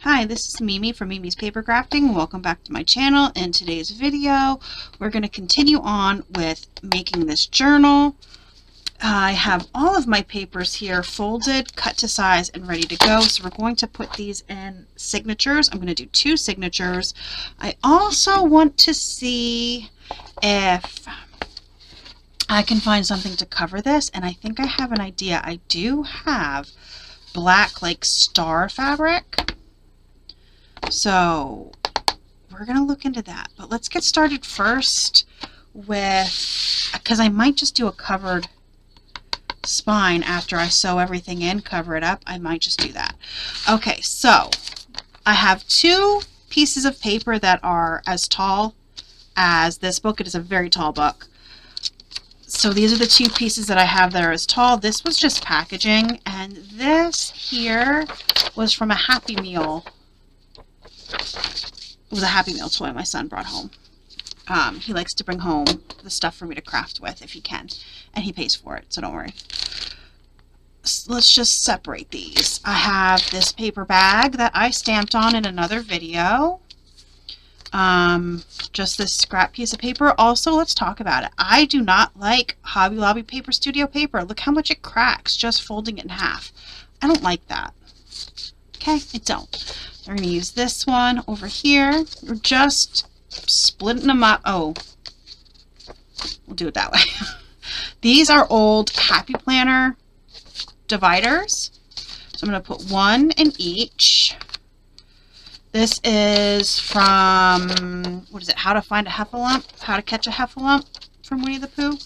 Hi, this is Mimi from Mimi's Paper Crafting. Welcome back to my channel. In today's video, we're going to continue on with making this journal. I have all of my papers here folded, cut to size, and ready to go. So we're going to put these in signatures. I'm going to do 2 signatures. I also want to see if I can find something to cover this, and I think I have an idea. I do have black like star fabric. So we're going to look into that, but let's get started first with, because I might just do a covered spine after I sew everything in, cover it up. I might just do that. Okay, so I have 2 pieces of paper that are as tall as this book. It is a very tall book. So these are the 2 pieces that I have that are as tall. This was just packaging, and this here was from a Happy Meal. It was a Happy Meal toy my son brought home. He likes to bring home the stuff for me to craft with if he can, and he pays for it, so don't worry. So let's just separate these. I have this paper bag that I stamped on in another video. Just this scrap piece of paper. Also, let's talk about it. I do not like Hobby Lobby Paper Studio paper. Look how much it cracks just folding it in half. I don't like that. Okay, I don't. We're going to use this one over here. We're just splitting them up. Oh, we'll do it that way. These are old Happy Planner dividers. So I'm going to put 1 in each. This is from, what is it, How to Find a Heffalump? How to Catch a Heffalump from Winnie the Pooh.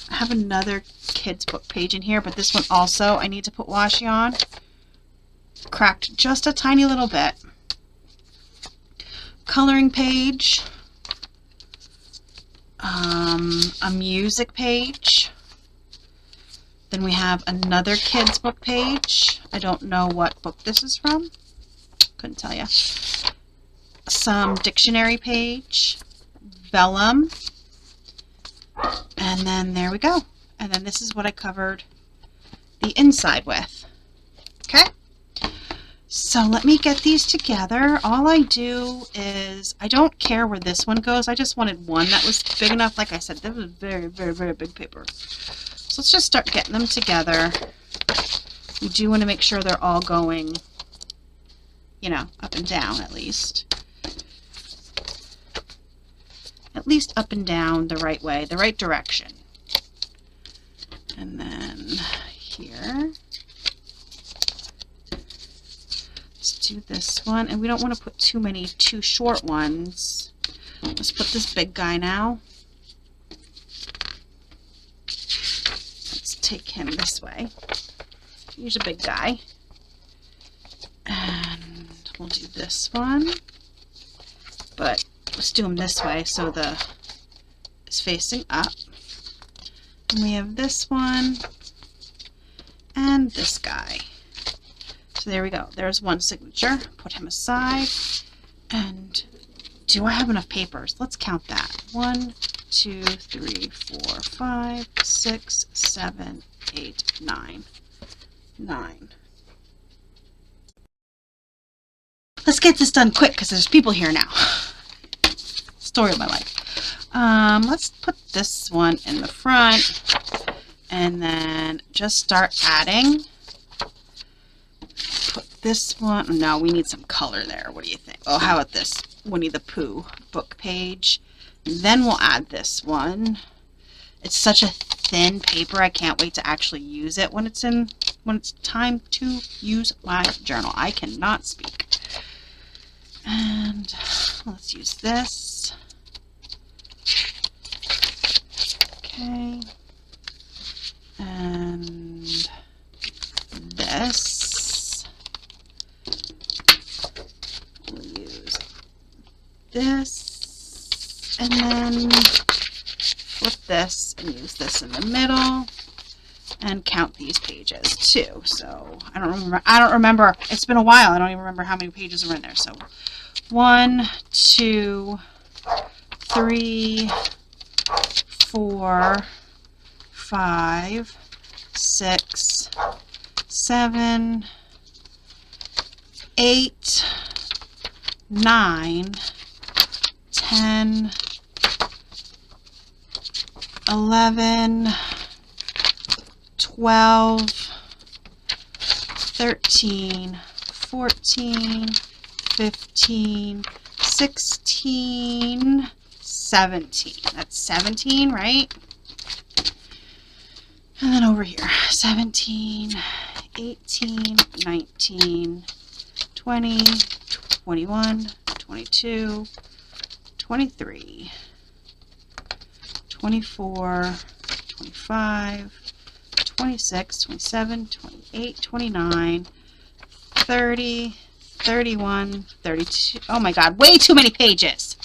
I have another kid's book page in here, but this one also I need to put washi on. Cracked just a tiny little bit. Coloring page. A music page. Then we have another kid's book page. I don't know what book this is from. Couldn't tell you. Some dictionary page. Vellum. And then there we go. And then this is what I covered the inside with. Okay? So let me get these together. All I do is, I don't care where this one goes. I just wanted one that was big enough. Like I said, this was very, very, very big paper. So let's just start getting them together. You do want to make sure they're all going, you know, up and down at least. At least up and down the right way, the right direction. And then here. Do this one, and we don't want to put too short ones. Let's put this big guy now. Let's take him this way. Here's a big guy. And we'll do this one. But let's do him this way so it's facing up. And we have this one and this guy. So there we go. There's one signature. Put him aside. And do I have enough papers? Let's count that. 1, 2, 3, 4, 5, 6, 7, 8, 9. 9. Let's get this done quick because there's people here now. Story of my life. Let's put this one in the front and then just start adding. This one, no, we need some color there. What do you think? Oh, how about this Winnie the Pooh book page? Then we'll add this one. It's such a thin paper. I can't wait to actually use it when it's time to use my journal. I cannot speak. And let's use this. Okay. And this. This, and then flip this and use this in the middle and count these pages too. So I don't remember. It's been a while. I don't even remember how many pages are in there. So 1, 2, 3, 4, 5, 6, 7, 8, 9, 10, 11, 12, 13, 14, 15, 16, 17. That's 17, right? And then over here, 17, 18, 19, 20, 21, 22, 23, 24, 25, 26, 27, 28, 29, 30, 31, 32. Oh my God, way too many pages.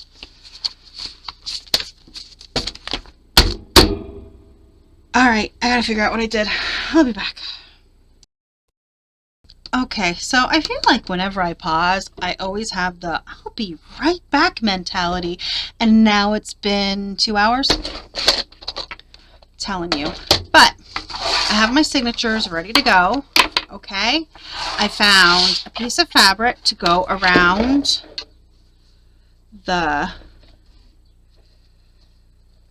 All right, I gotta figure out what I did. I'll be back. Okay, so I feel like whenever I pause, I always have the I'll be right back mentality. And now it's been 2 hours. Telling you. But I have my signatures ready to go. Okay. I found a piece of fabric to go around the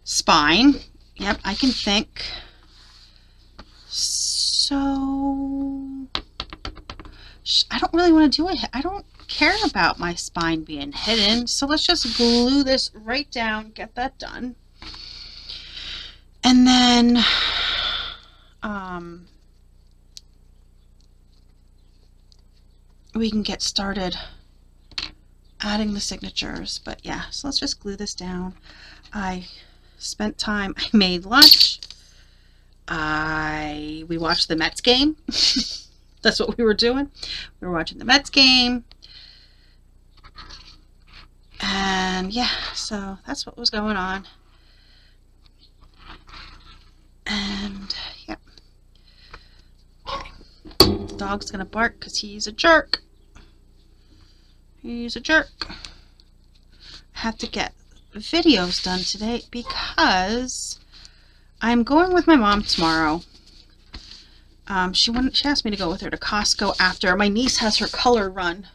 spine. Yep, I can think. So I don't really want to do it. I don't care about my spine being hidden. So let's just glue this right down, get that done. And then we can get started adding the signatures. But yeah, so let's just glue this down. I spent time, I made lunch. We watched the Mets game. That's what we were doing. We were watching the Mets game. And yeah, so that's what was going on. And yeah. Okay. The dog's gonna bark because he's a jerk. He's a jerk. I have to get videos done today because I'm going with my mom tomorrow. She asked me to go with her to Costco after my niece has her color run.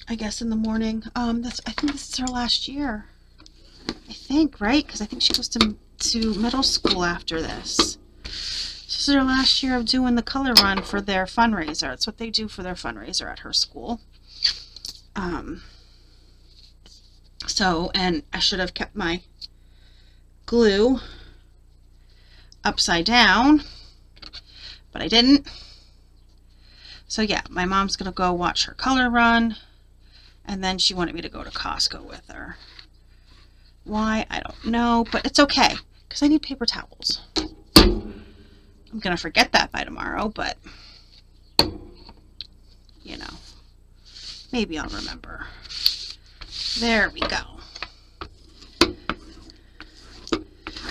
I guess in the morning. I think this is her last year. I think, right? Because I think she goes to middle school after this. This is her last year of doing the color run for their fundraiser. It's what they do for their fundraiser at her school. So, and I should have kept my glue upside down, but I didn't. So yeah, my mom's gonna go watch her color run, and then she wanted me to go to Costco with her. Why? I don't know, but it's okay, because I need paper towels. I'm gonna forget that by tomorrow, but you know, maybe I'll remember. There we go.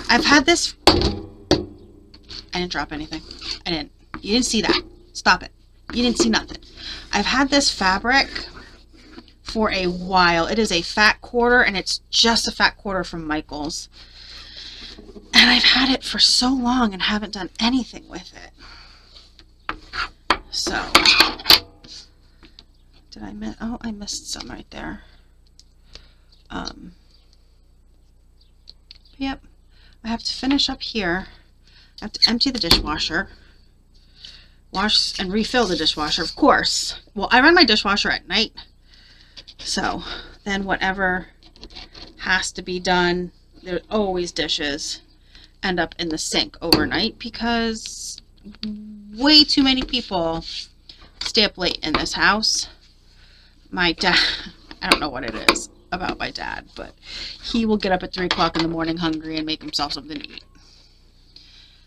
I've had this. I didn't drop anything. I didn't. You didn't see that. Stop it. You didn't see nothing. I've had this fabric for a while. It is a fat quarter, and it's just a fat quarter from Michaels. And I've had it for so long and haven't done anything with it. So, did I miss? Oh, I missed some right there. Yep. I have to finish up here. I have to empty the dishwasher. Wash and refill the dishwasher, of course. Well, I run my dishwasher at night. So, then whatever has to be done, there's always dishes end up in the sink overnight because way too many people stay up late in this house. My dad, I don't know what it is about my dad, but he will get up at 3 o'clock in the morning hungry and make himself something to eat.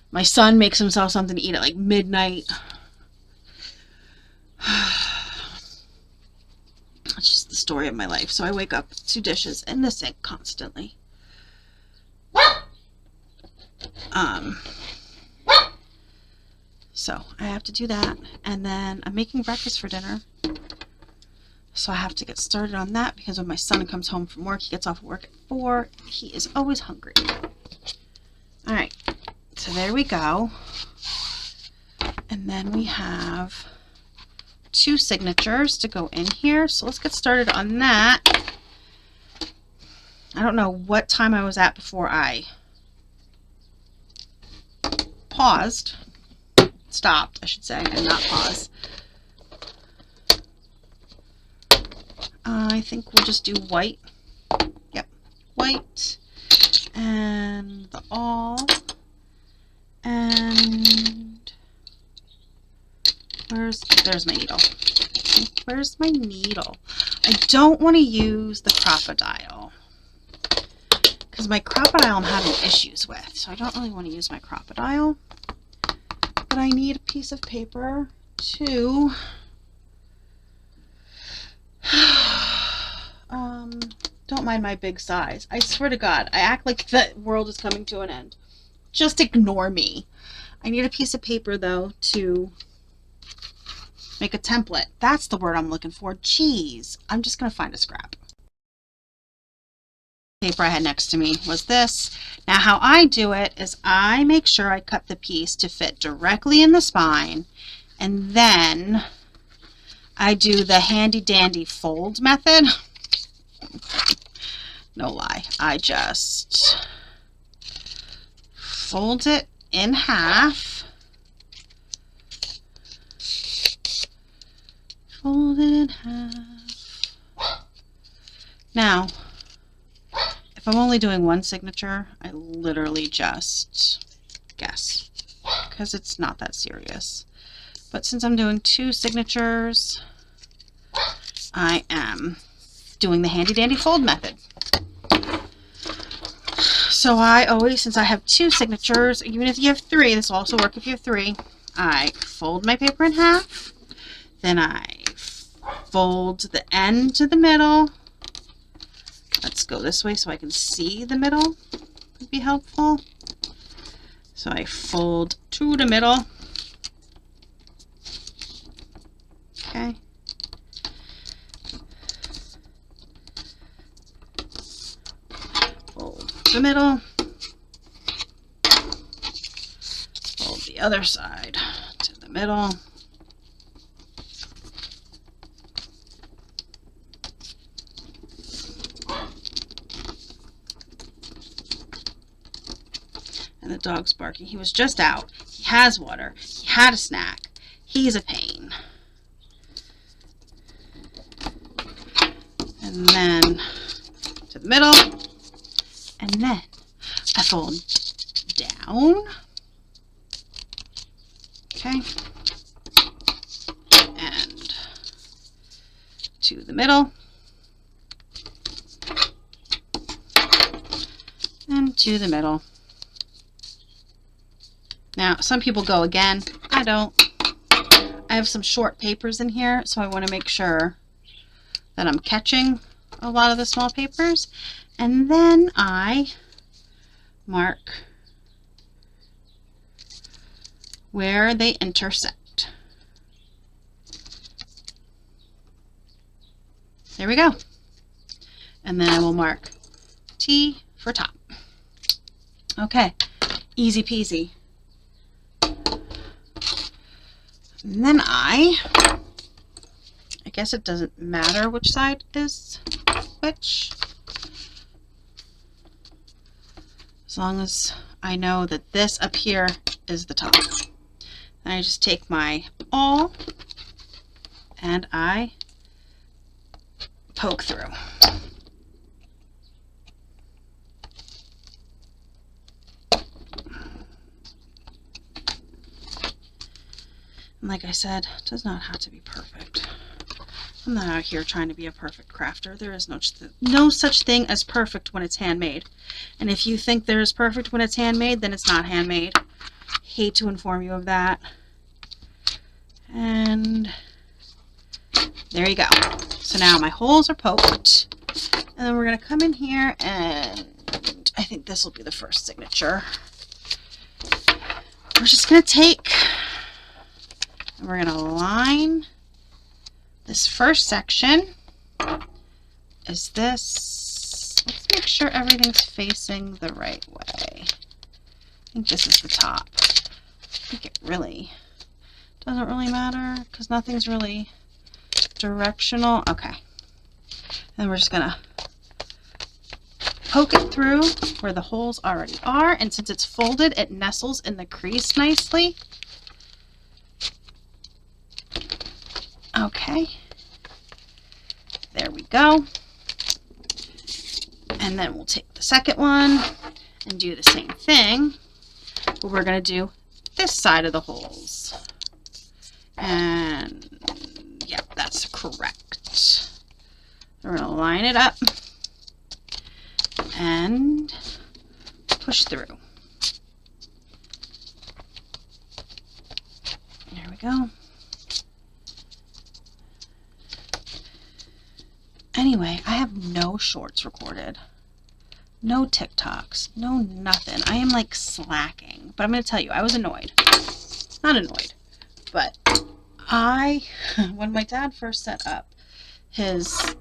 My son makes himself something to eat at like midnight. It's just the story of my life. So I wake up with 2 dishes in the sink constantly. So I have to do that, and then I'm making breakfast for dinner. So I have to get started on that because when my son comes home from work, he gets off work at 4. He is always hungry. All right, so there we go. And then we have 2 signatures to go in here. So let's get started on that. I don't know what time I was at before I stopped, I should say, and not pause. I think we'll just do white. Yep, white and the all. And there's my needle. Where's my needle? I don't want to use the crocodile because my crocodile I'm having issues with, so I don't really want to use my crocodile. But I need a piece of paper to don't mind my big size. I swear to God, I act like the world is coming to an end. Just ignore me. I need a piece of paper though to make a template. That's the word I'm looking for. Jeez, I'm just gonna find a scrap. Paper I had next to me was this. Now how I do it is I make sure I cut the piece to fit directly in the spine, and then I do the handy dandy fold method. No lie, I just fold it in half. Fold it in half. Now, if I'm only doing one signature, I literally just guess because it's not that serious. But since I'm doing 2 signatures, I am doing the handy dandy fold method. So I always, since I have 2 signatures, even if you have 3, this will also work if you have 3, I fold my paper in half, then I fold the end to the middle. Let's go this way so I can see the middle. Would be helpful. So I fold to the middle. Okay. Fold the middle. Fold the other side to the middle. And the dog's barking. He was just out. He has water. He had a snack. He's a pain. And then to the middle. And then I fold down. Okay. And to the middle. And to the middle. Now, some people go again. I don't. I have some short papers in here, so I want to make sure that I'm catching a lot of the small papers. And then I mark where they intersect. There we go. And then I will mark T for top. Okay, easy peasy. And then I guess it doesn't matter which side is which, as long as I know that this up here is the top. Then I just take my awl and I poke through. And like I said, it does not have to be perfect. I'm not out here trying to be a perfect crafter. There is no such thing as perfect when it's handmade. And if you think there is perfect when it's handmade, then it's not handmade. Hate to inform you of that. And there you go. So now my holes are poked. And then we're going to come in here and I think this will be the first signature. We're just going to take and we're going to line this first section. Is this, let's make sure everything's facing the right way. I think this is the top. I think it really doesn't really matter because nothing's really directional. Okay. And we're just gonna poke it through where the holes already are, and since it's folded, it nestles in the crease nicely. Okay. There we go. And then we'll take the second one and do the same thing, but we're going to do this side of the holes. And yeah, that's correct. We're going to line it up and push through. There we go. Anyway, I have no shorts recorded. No TikToks. No nothing. I am like slacking. But I'm going to tell you, I was annoyed. Not annoyed. But when my dad first set up his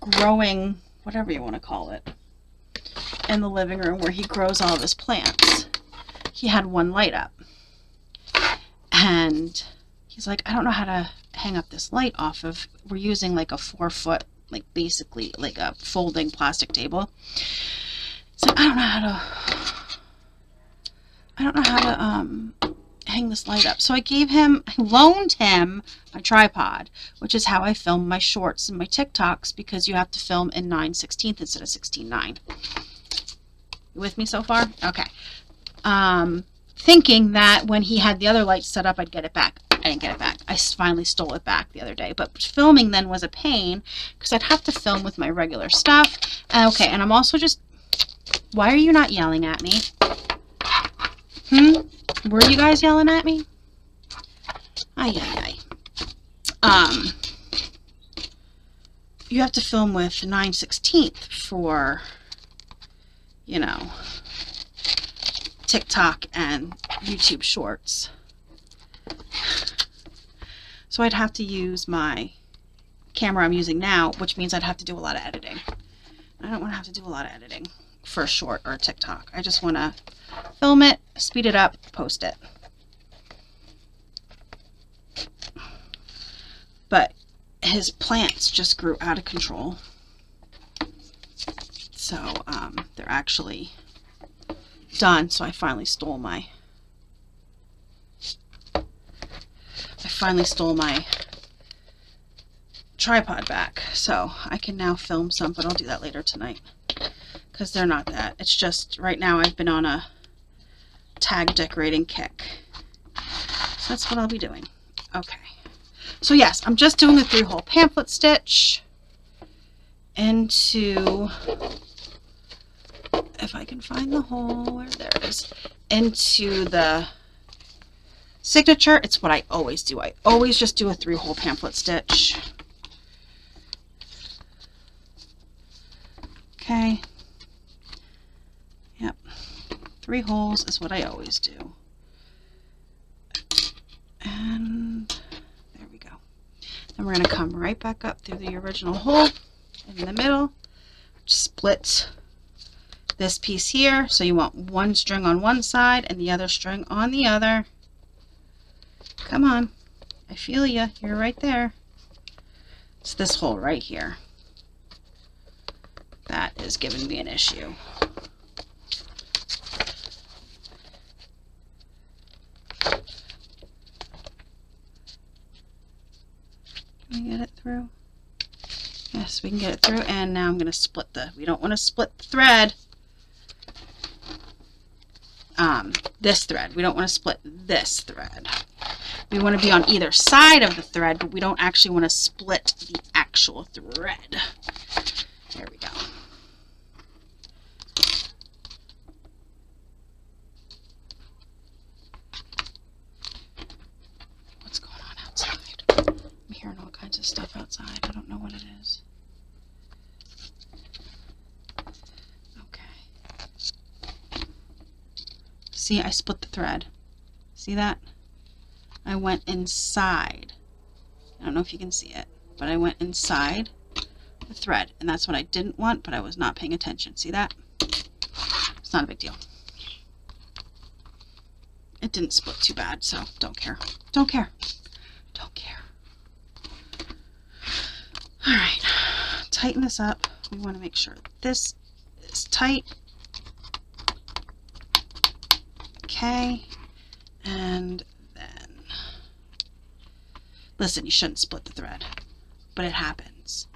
growing, whatever you want to call it, in the living room where he grows all of his plants, he had one light up. And he's like, I don't know how to hang up this light off of, we're using like a 4-foot, like basically like a folding plastic table. So I don't know how to hang this light up. So I loaned him my tripod, which is how I film my shorts and my TikToks, because you have to film in 9/16 instead of 16:9. You with me so far? Okay. Thinking that when he had the other lights set up, I'd get it back. I didn't get it back. I finally stole it back the other day. But filming then was a pain because I'd have to film with my regular stuff. Okay, and I'm also just... Why are you not yelling at me? Were you guys yelling at me? Ay. You have to film with 9/16 for, you know, TikTok and YouTube shorts. So I'd have to use my camera I'm using now, which means I'd have to do a lot of editing. I don't want to have to do a lot of editing for a short or a TikTok. I just want to film it, speed it up, post it. But his plants just grew out of control. So they're actually done. So I finally stole my tripod back, so I can now film some, but I'll do that later tonight because they're not that. It's just right now I've been on a tag decorating kick, so that's what I'll be doing. Okay, so yes, I'm just doing a 3-hole pamphlet stitch into, if I can find the hole, where there it is, into the signature. It's what I always do. I always just do a 3-hole pamphlet stitch. Okay. Yep. 3 holes is what I always do. And there we go. Then we're going to come right back up through the original hole in the middle. Split this piece here. So you want one string on one side and the other string on the other. Come on. I feel ya. You're right there. It's this hole right here that is giving me an issue. Can we get it through? Yes, we can get it through. And now I'm going to split we don't want to split the thread. This thread. We don't want to split this thread. We want to be on either side of the thread, but we don't actually want to split the actual thread. There we go. What's going on outside? I'm hearing all kinds of stuff outside. I don't know what it is. Okay. See, I split the thread. See that? I went inside. I don't know if you can see it, but I went inside the thread, and that's what I didn't want, but I was not paying attention. See that? It's not a big deal. It didn't split too bad, so don't care. Don't care. Don't care. All right, tighten this up. We want to make sure this is tight. Okay, and then, listen, you shouldn't split the thread, but it happens.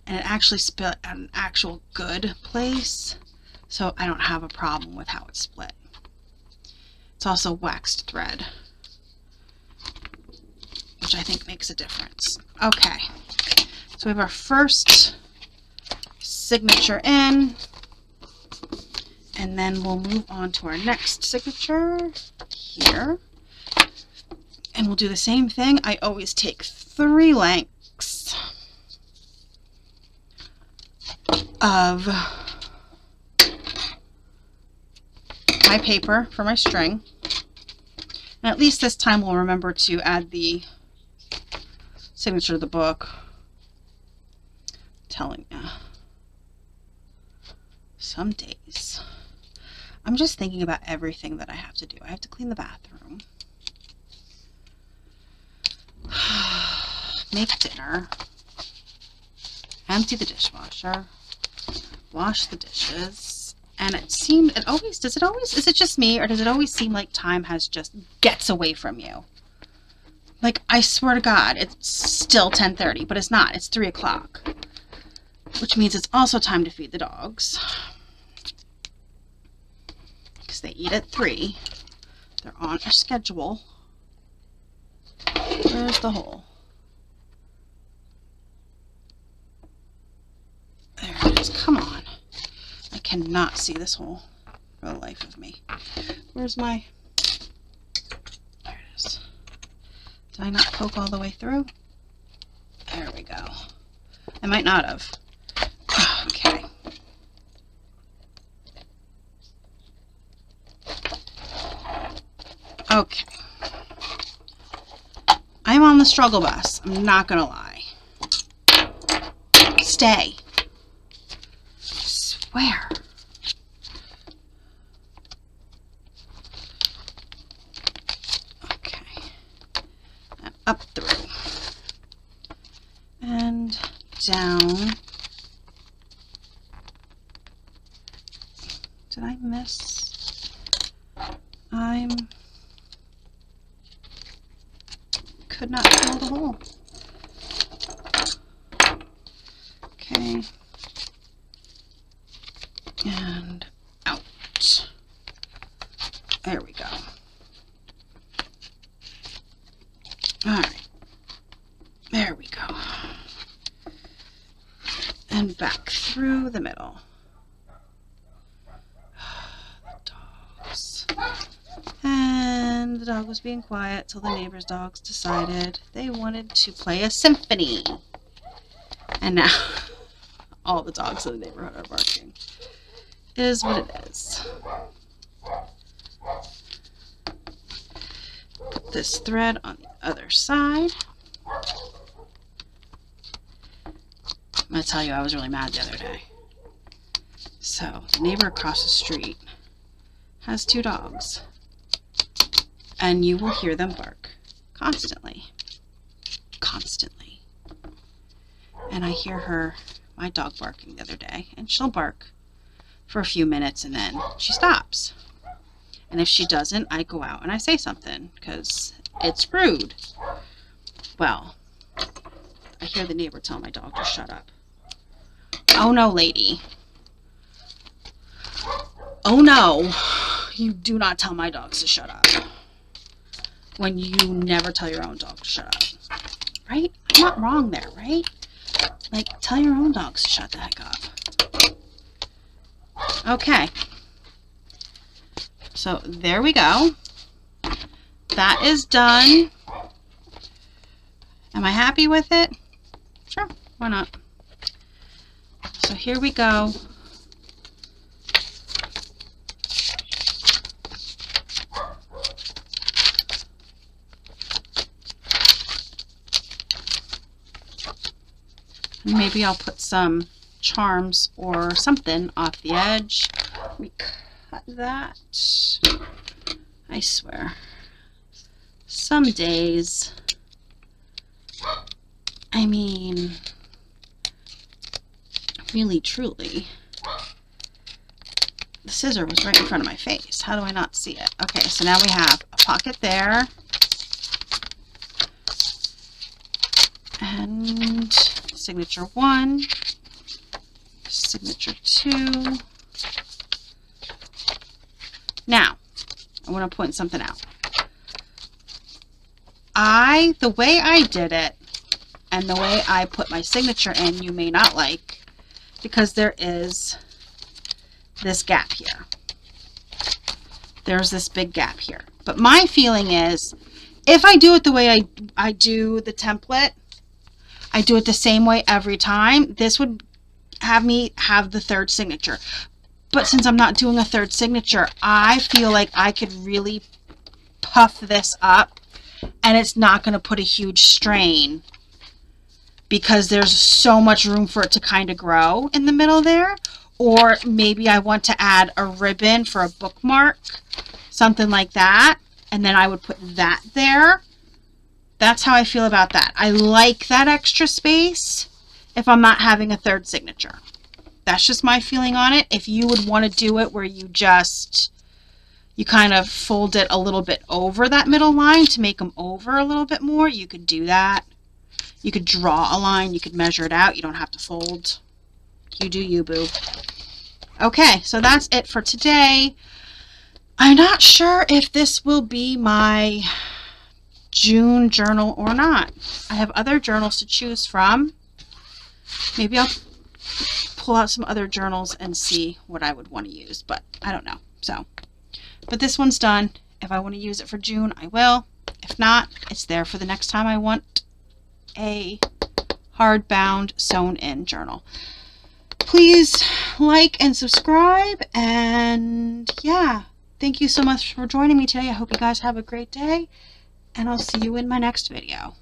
And it actually split at an actual good place, so I don't have a problem with how it's split. It's also waxed thread, which I think makes a difference. Okay, so we have our first signature in, and then we'll move on to our next signature here. And we'll do the same thing. I always take 3 lengths of my paper for my string. And at least this time we'll remember to add the signature of the book. I'm telling you. Some days. I'm just thinking about everything that I have to do. I have to clean the bathroom. Make dinner. Empty the dishwasher. Wash the dishes. And is it just me, or does it always seem like time gets away from you? Like, I swear to God, it's still 10:30, but it's not. It's 3 o'clock. Which means it's also time to feed the dogs. Because they eat at 3. They're on a schedule. Where's the hole? There it is. Come on. I cannot see this hole for the life of me. Where's my... There it is. Did I not poke all the way through? There we go. I might not have. Okay. Okay. I'm on the struggle bus. I'm not gonna lie. Stay. I swear. Okay. And up through. And down. Did I miss? Could not fill the hole. Okay. And out. There we go. Alright. There we go. And back through the middle. The dogs. And the dog was being quiet till the neighbor's dogs decided they wanted to play a symphony. And now all the dogs in the neighborhood are barking. It is what it is. Put this thread on the other side. I'm going to tell you, I was really mad the other day. So, the neighbor across the street has 2 dogs. And you will hear them bark constantly. Constantly. And I hear my dog barking the other day, and she'll bark for a few minutes and then she stops. And if she doesn't, I go out and I say something because it's rude. Well, I hear the neighbor tell my dog to shut up. Oh no, lady. Oh no. You do not tell my dogs to shut up. When you never tell your own dog to shut up. Right? I'm not wrong there, right? Like, tell your own dogs to shut the heck up. Okay. So, there we go. That is done. Am I happy with it? Sure, why not? So, here we go. Maybe I'll put some charms or something off the edge. Let me cut that. I swear. Some days. I mean, Really, truly. The scissor was right in front of my face. How do I not see it? Okay, so now we have a pocket there. And signature 1, signature 2. Now, I want to point something out. The way I did it and the way I put my signature in, you may not like, because there is this gap here. There's this big gap here. But my feeling is, if I do it the way I do the template, I do it the same way every time, this would have me have the third signature. But since I'm not doing a third signature, I feel like I could really puff this up and it's not going to put a huge strain because there's so much room for it to kind of grow in the middle there. Or maybe I want to add a ribbon for a bookmark, something like that, and then I would put that there. That's how I feel about that. I like that extra space if I'm not having a third signature. That's just my feeling on it. If you would want to do it where you kind of fold it a little bit over that middle line to make them over a little bit more, you could do that. You could draw a line. You could measure it out. You don't have to fold. You do you, boo. Okay, so that's it for today. I'm not sure if this will be my June journal or not. I have other journals to choose from. Maybe I'll pull out some other journals and see what I would want to use, but I don't know. So, but this one's done. If I want to use it for June, I will. If not, it's there for the next time I want a hardbound sewn-in journal. Please like and subscribe, and yeah, thank you so much for joining me today. I hope you guys have a great day, and I'll see you in my next video.